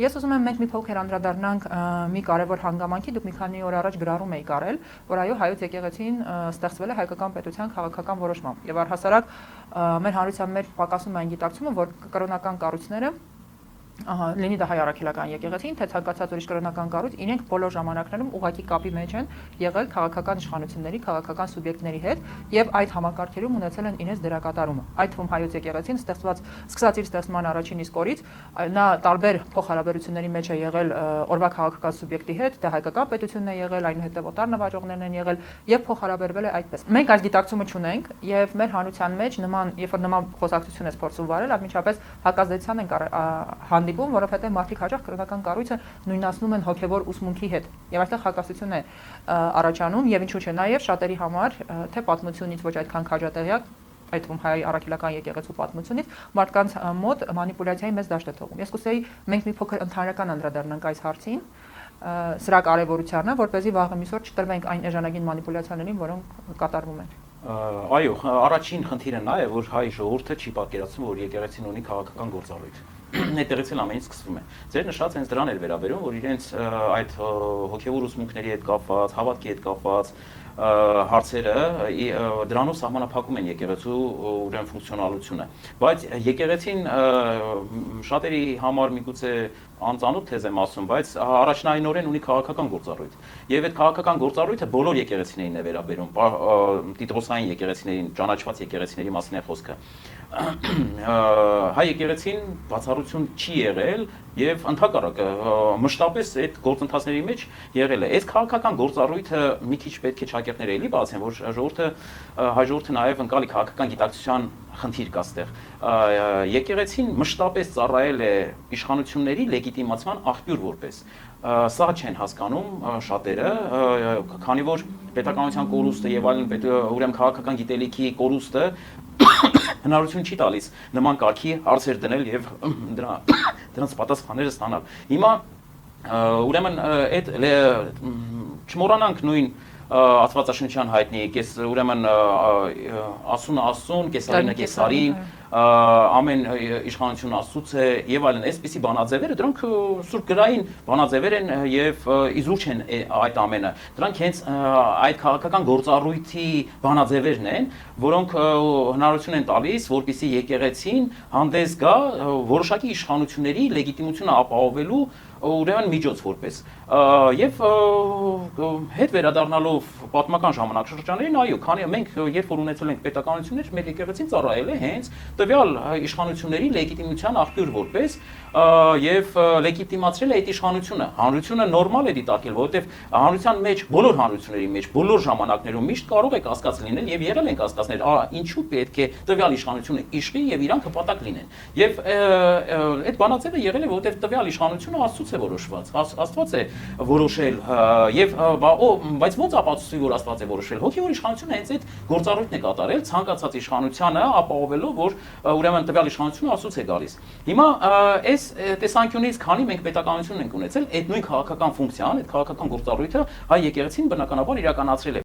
Ես ուզում եմ մենք մի փոքր անդրադառնանք մի կարևոր հանգամանքի, դուք մի քանի օր առաջ գրառում եք արել, որ այո հայոց եկեղեցին ստեղծվել է հայկական պետության քաղաքական որոշմամբ եւ առհասարակ մեր հանրության մեջ պակասում է այն գիտակցումը, որ կրոնական կառույցները լինի դա հայ առաքելական եկեղեցին, թե ցանկացած ուրիշ կրոնական կառույց, իրենք բոլոր ժամանակներում ուղղակի կապի մեջ են եղել քաղաքական իշխանությունների, քաղաքական սուբյեկտների հետ եւ այդ համակարգերում ունեցել են իրենց դերակատարումը։ Այդ թվում հայոց եկեղեցին սկսած իր ստեղծման առաջին իսկ օրից նա տարբեր փոխհարաբերությունների մեջ է եղել օրվա քաղաքական սուբյեկտի հետ, դա հայկական պետությունն է եղել, այնուհետեւ օտար նվաճողներն են եղել եւ փոխհարաբերվել է այդպես։ Մենք այս գիտակցումը չունենք եւ մեր հանրության մեջ նման, երբ որ նման խոսակցություն է փորձում վարել, անմիջապես հակազդեցության են հանդիպում, որովհետև մարդիկ հաճախ կրոնական կառույցը նույնացնում են հոգևոր ուսմունքի հետ եւ այստեղ հակասություն է առաջանում եւ ինչու՞ չէ նաեւ շատերի համար թե պատմությունից ոչ այդքան քաջատեղյակ այդ թվում հայ առաքելական եկեղեցու պատմությունից մարդկանց մոտ մանիպուլյացիայի մեծ դաշտ է թողում։ Ես կուզեի մենք մի փոքր ընդհանրական անդրադառնանք այս հարցին, սրա կարևորությանը, որպեսզի վաղը միսօր չտրվենք այն էժանագին մանիպուլյացիաներին, որոնք կատարվում են։ Այո, առաջին խնդիրը նա է, որ հայ ժողովուրդը չի պատկերացնում, որ եկեղեցին ունի քաղաքական գործառույթ։ Այդտեղից էլ ամեն ինչ սկսվում է։ Ձեր նշած հենց դրան էր վերաբերում, որ իրենց այդ հոգևոր ուսմունքների հետ կապված, հավատքի հետ կապված հարցերը դրանով սահմանափակում են եկեղեցու ուրեմն ֆունկցիոնալությունը, բայց եկեղեցին շատերի համար միգուցե անծանոթ թեզ եմ ասում, բայց առաջնայինորեն ունի քաղաքական գործառույթ եւ այդ քաղաքական գործառույթը բոլոր եկեղեցիներին է վերաբերում, տիտրոսային եկեղեցիներին, ճանաչված եկեղեցիների մասին է խոսքը։ Հայ եկեղեցին բացառություն չի եղել եւ ընդհակառակը մշտապես այդ գործընթացների մեջ եղել է։ Այս քաղաքական գործառույթը մի քիչ պետք է ճակերտները էլի բացեն, որ հայ ժողովուրդը նաեւ ընկալի քաղաքական գիտակցության խնդիր կա ստեղ։ Եկեղեցին մշտապես ծառայել է իշխանությունների լեգիտիմացման աղբյուր որպես։ Սա չեն հասկանում շատերը, քանի որ պետականության կորուստը եւ այլն ուրեմն քաղաքական գիտելիքի կորուստը հնարավորություն չի տալիս նման կարգի հարցեր դնել եւ դրանց պատասխանները ստանալ։ Հիմա ուրեմն այդ չմոռանանք նույն Աստվածաշնչյան հայտնի ուրեմն ասունը ասուն, կեսարինը կեսարին, ամեն իշխանություն Աստծուց է եւ այլն, այսպիսի բանաձևերը, դրանք սուրբ գրային բանաձևեր են եւ իզուր չեն այդ ամենը։ Դրանք հենց այդ քաղաքական գործառույթի բանաձևերն են, որոնք հնարավորություն են տալիս, որպեսզի եկեղեցին հանդես գա որոշակի իշխանությունների լեգիտիմությունը ապահովելու ուրեմն միջոց որպես եւ հետ վերադառնալով պատմական ժամանակաշրջաններին, այո, քանի մենք երբ որ ունեցել ենք պետականություններ, մեր եկեղեցին ծառայել է հենց տվյալ իշխանությունների լեգիտիմության աղբյուր որպես եւ լեգիտիմացրել է այդ իշխանությունը։ Հանրությունը նորմալ է դիտարկել, որովհետեւ հանրության մեջ, բոլոր հանրությունների մեջ, բոլոր ժամանակներում միշտ կարող է կասկած լինել եւ եղել են կասկածներ, ինչու պետք է տվյալ իշխանությունը իշխի եւ իրանք հպատակ լինեն։ Եվ այդ բանաձևը եղել է, որովհետեւ տվյալ իշխանությունը Աստծուց է որոշված, Աստված է որոշել եւ բայց ո՞նց ապացուցի, որ Աստված է որոշել։ Հոգեոր իշխանությունը հենց այդ գործառույթն է կատարել, ցանկացած իշխանությանը ապահովելով, որ ուրեմն տվյալ իշխանությունը Աստծուց է գալիս։ Հիմա այս տեսանկյունից, քանի մենք պետականություն ենք ունեցել, այդ նույն քաղաքական ֆունկցիան, այդ քաղաքական գործառույթը հայ եկեղեցին բնականաբար իրականացրել է։